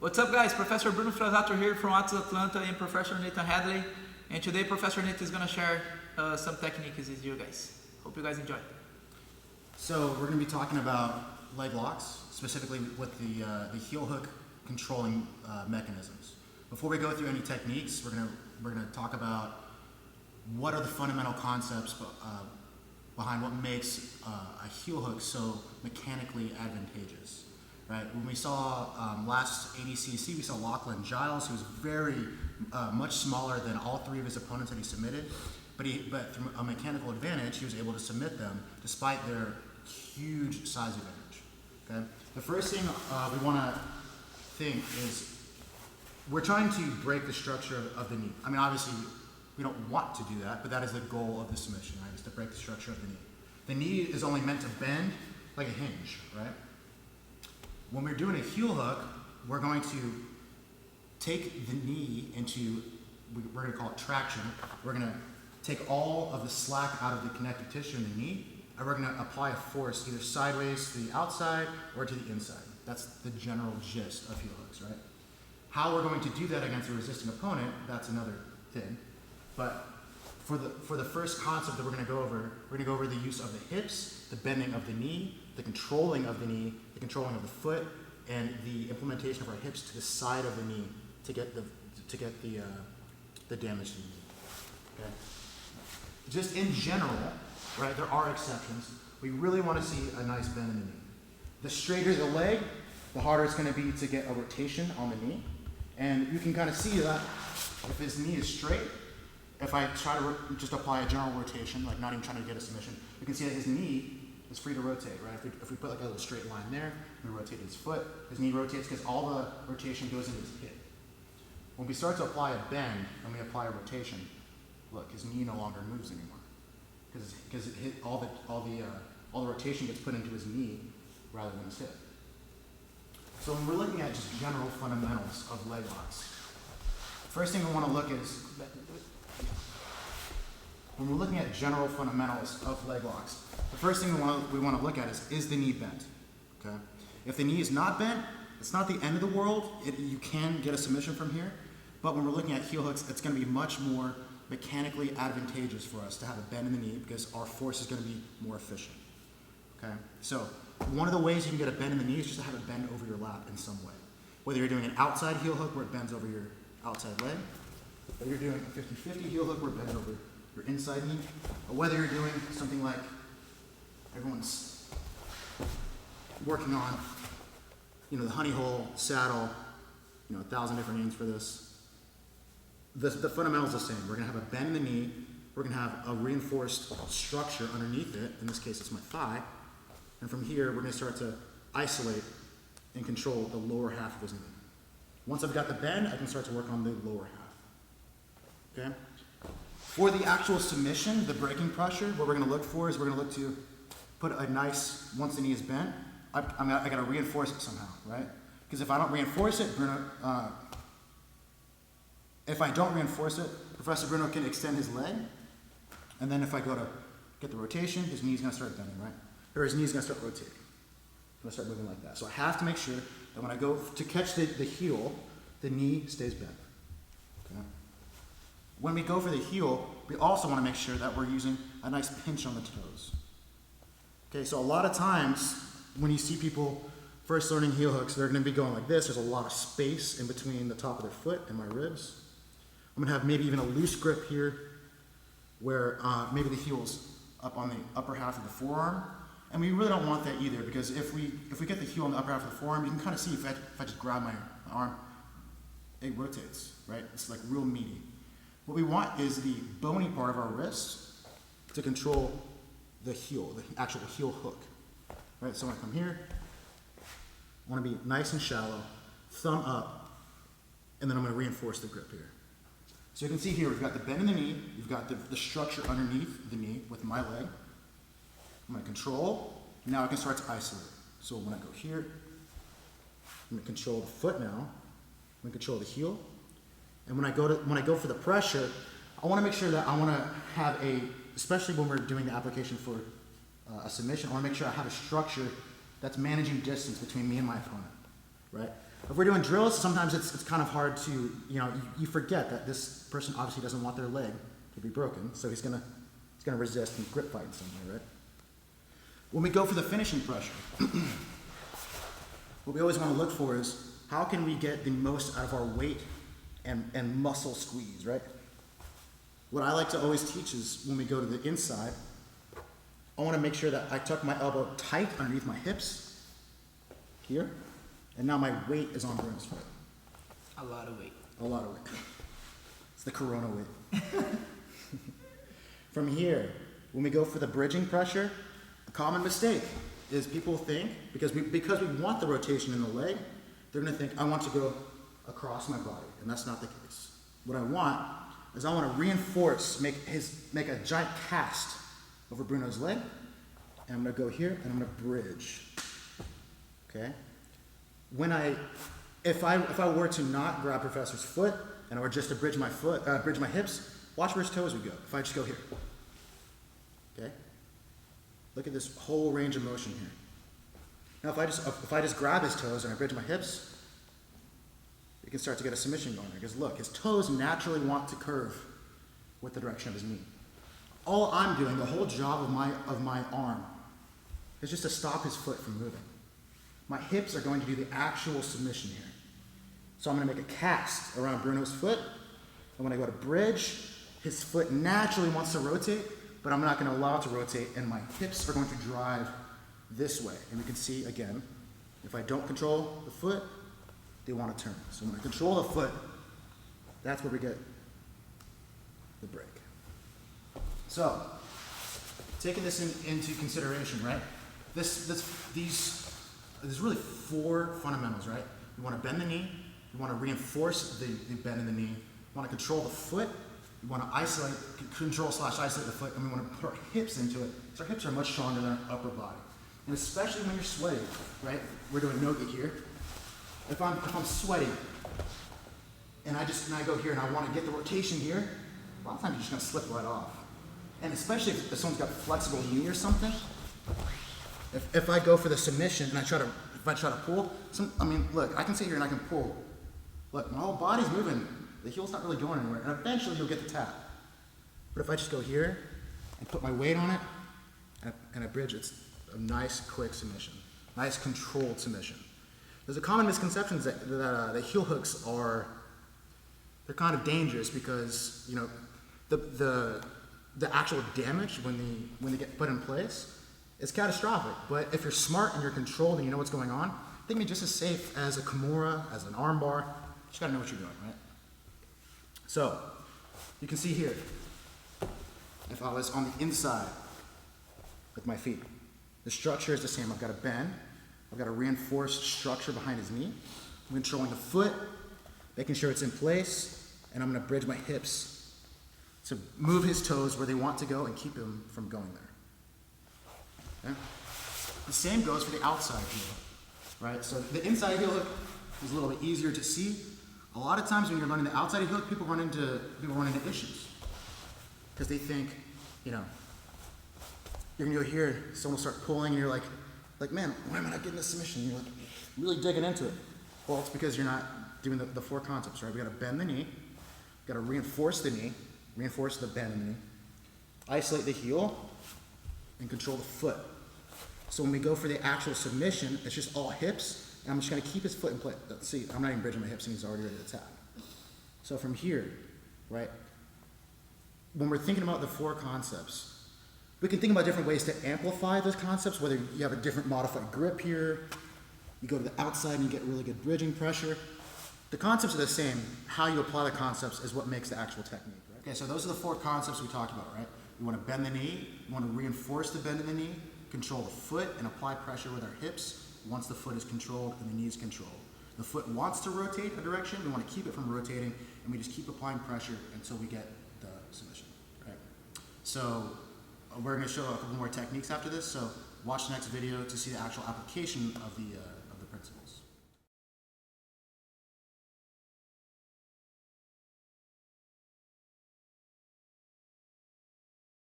What's up guys, Professor Bruno Frazatto here from Atlanta and Professor Nathan Hadley. And today Professor Nathan is going to share some techniques with you guys. Hope you guys enjoy. So we're going to be talking about leg locks, specifically with the heel hook controlling mechanisms. Before we go through any techniques, we're going to talk about what are the fundamental concepts behind what makes a heel hook so mechanically advantageous. Right? When we saw last ADCC, we saw Lachlan Giles, who was very much smaller than all three of his opponents that he submitted, but through a mechanical advantage, he was able to submit them despite their huge size advantage. Okay? The first thing we want to think is we're trying to break the structure of the knee. I mean, obviously, we don't want to do that, but that is the goal of the submission, right? Is to break the structure of the knee. The knee is only meant to bend like a hinge, right? When we're doing a heel hook, we're going to take the knee into, we're going to call it traction. We're going to take all of the slack out of the connective tissue in the knee, and we're going to apply a force either sideways to the outside or to the inside. That's the general gist of heel hooks, right? How we're going to do that against a resisting opponent, that's another thing. But for the first concept that we're going to go over the use of the hips, the bending of the knee, the controlling of the knee, the controlling of the foot, and the implementation of our hips to the side of the knee to get the damage to the knee. Okay? Just in general, right? There are exceptions. We really want to see a nice bend in the knee. The straighter the leg, the harder it's going to be to get a rotation on the knee. And you can kind of see that if his knee is straight, if I try to just apply a general rotation, like not even trying to get a submission, you can see that his knee is free to rotate, right? If we put like a little straight line there, and we rotate his foot, his knee rotates because all the rotation goes into his hip. When we start to apply a bend and we apply a rotation, look, his knee no longer moves anymore because all the rotation gets put into his knee rather than his hip. So when we're looking at just general fundamentals of leg locks, first thing we want to look is when we're looking at general fundamentals of leg locks, the first thing we want to look at is the knee bent? Okay? If the knee is not bent, it's not the end of the world. You can get a submission from here, but when we're looking at heel hooks, it's going to be much more mechanically advantageous for us to have a bend in the knee because our force is going to be more efficient. Okay? So one of the ways you can get a bend in the knee is just to have it bend over your lap in some way. Whether you're doing an outside heel hook where it bends over your outside leg, whether you're doing a 50-50 heel hook where it bends over your inside knee, or whether you're doing something like everyone's working on, the honey hole, saddle, 1,000 different names for this. The fundamental's the same. We're going to have a bend in the knee. We're going to have a reinforced structure underneath it. In this case, it's my thigh. And from here, we're going to start to isolate and control the lower half of his knee. Once I've got the bend, I can start to work on the lower half. Okay? For the actual submission, the breaking pressure, what we're going to look for is we're going to look to put a nice, once the knee is bent, I got to reinforce it somehow, right? Because if I don't reinforce it, Professor Bruno can extend his leg, and then if I go to get the rotation, his knee's going to start bending, right? Or his knee's going to start rotating. It's going to start moving like that. So I have to make sure that when I go to catch the heel, the knee stays bent. Okay? When we go for the heel, we also want to make sure that we're using a nice pinch on the toes. Okay, so a lot of times when you see people first learning heel hooks, they're going to be going like this. There's a lot of space in between the top of their foot and my ribs. I'm going to have maybe even a loose grip here where maybe the heel's up on the upper half of the forearm. And we really don't want that either because if we get the heel on the upper half of the forearm, you can kind of see if I just grab my arm, it rotates, right? It's like real meaty. What we want is the bony part of our wrist to control the heel, the actual heel hook. Right? So when I come here, I want to be nice and shallow, thumb up, and then I'm going to reinforce the grip here. So you can see here, we've got the bend in the knee, we've got the structure underneath the knee with my leg. I'm going to control, and now I can start to isolate. So when I go here, I'm going to control the foot now, I'm going to control the heel, and when I go for the pressure, I want to make sure that I want to have especially when we're doing the application for a submission, I want to make sure I have a structure that's managing distance between me and my opponent, right? If we're doing drills, sometimes it's kind of hard to, you forget that this person obviously doesn't want their leg to be broken, so he's gonna resist and grip fight in some way, right? When we go for the finishing pressure, what we always want to look for is how can we get the most out of our weight and muscle squeeze, right? What I like to always teach is when we go to the inside, I want to make sure that I tuck my elbow tight underneath my hips here, and now my weight is on Bruno's foot. A lot of weight. A lot of weight. It's the Corona weight. From here, when we go for the bridging pressure, a common mistake is people think, because we want the rotation in the leg, they're going to think, I want to go across my body, and that's not the case. What I want is I want to reinforce, make a giant cast over Bruno's leg, and I'm going to go here, and I'm going to bridge. Okay? If I were to not grab Professor's foot, and I were just to bridge my hips, watch where his toes would go. If I just go here. Okay? Look at this whole range of motion here. Now if I just grab his toes and I bridge my hips, you can start to get a submission going there. Because look, his toes naturally want to curve with the direction of his knee. All I'm doing, the whole job of my arm, is just to stop his foot from moving. My hips are going to do the actual submission here. So I'm going to make a cast around Bruno's foot, and when I go to bridge, his foot naturally wants to rotate, but I'm not going to allow it to rotate, and my hips are going to drive this way. And we can see, again, if I don't control the foot, they want to turn. So when I control the foot, that's where we get the break. So, taking this into consideration, right? There's really 4 fundamentals, right? You want to bend the knee, you want to reinforce the bend in the knee, you want to control the foot, you want to control/isolate the foot, and we want to put our hips into it, because our hips are much stronger than our upper body. And especially when you're sweating, right? We're doing yoga here. If I'm sweating, and I go here and I want to get the rotation here, a lot of times you're just going to slip right off. And especially if someone's got a flexible knee or something, if I go for the submission and if I try to pull, look, I can sit here and I can pull. Look, my whole body's moving. The heel's not really going anywhere, and eventually you'll get the tap. But if I just go here and put my weight on it and I bridge, it's a nice, quick submission, nice, controlled submission. There's a common misconception that the heel hooks they're kind of dangerous because the actual damage when they get put in place is catastrophic. But if you're smart and you're controlled and you know what's going on, they can be just as safe as a Kimura, as an arm bar. You just gotta know what you're doing, right? So, you can see here, if I was on the inside with my feet, the structure is the same. I've got a bend, I've got a reinforced structure behind his knee. I'm controlling the foot, making sure it's in place, and I'm gonna bridge my hips to move his toes where they want to go and keep him from going there. Okay? The same goes for the outside heel, right? So the inside heel hook is a little bit easier to see. A lot of times when you're learning the outside heel hook, people run into issues because they think, you're gonna go here, someone will start pulling, and you're like, man, why am I not getting this submission? You're like really digging into it. Well, it's because you're not doing the 4 concepts, right? We gotta bend the knee, we gotta reinforce the knee, reinforce the bend in the knee, isolate the heel, and control the foot. So when we go for the actual submission, it's just all hips, and I'm just gonna keep his foot in place. See, I'm not even bridging my hips, and he's already ready to tap. So from here, right, when we're thinking about the 4 concepts, we can think about different ways to amplify those concepts, whether you have a different modified grip here, you go to the outside and you get really good bridging pressure. The concepts are the same. How you apply the concepts is what makes the actual technique, right? Okay, so those are the 4 concepts we talked about, right? We want to bend the knee, we want to reinforce the bend in the knee, control the foot, and apply pressure with our hips once the foot is controlled and the knee is controlled. The foot wants to rotate a direction, we want to keep it from rotating, and we just keep applying pressure until we get the submission, right? So we're going to show a couple more techniques after this, so watch the next video to see the actual application of the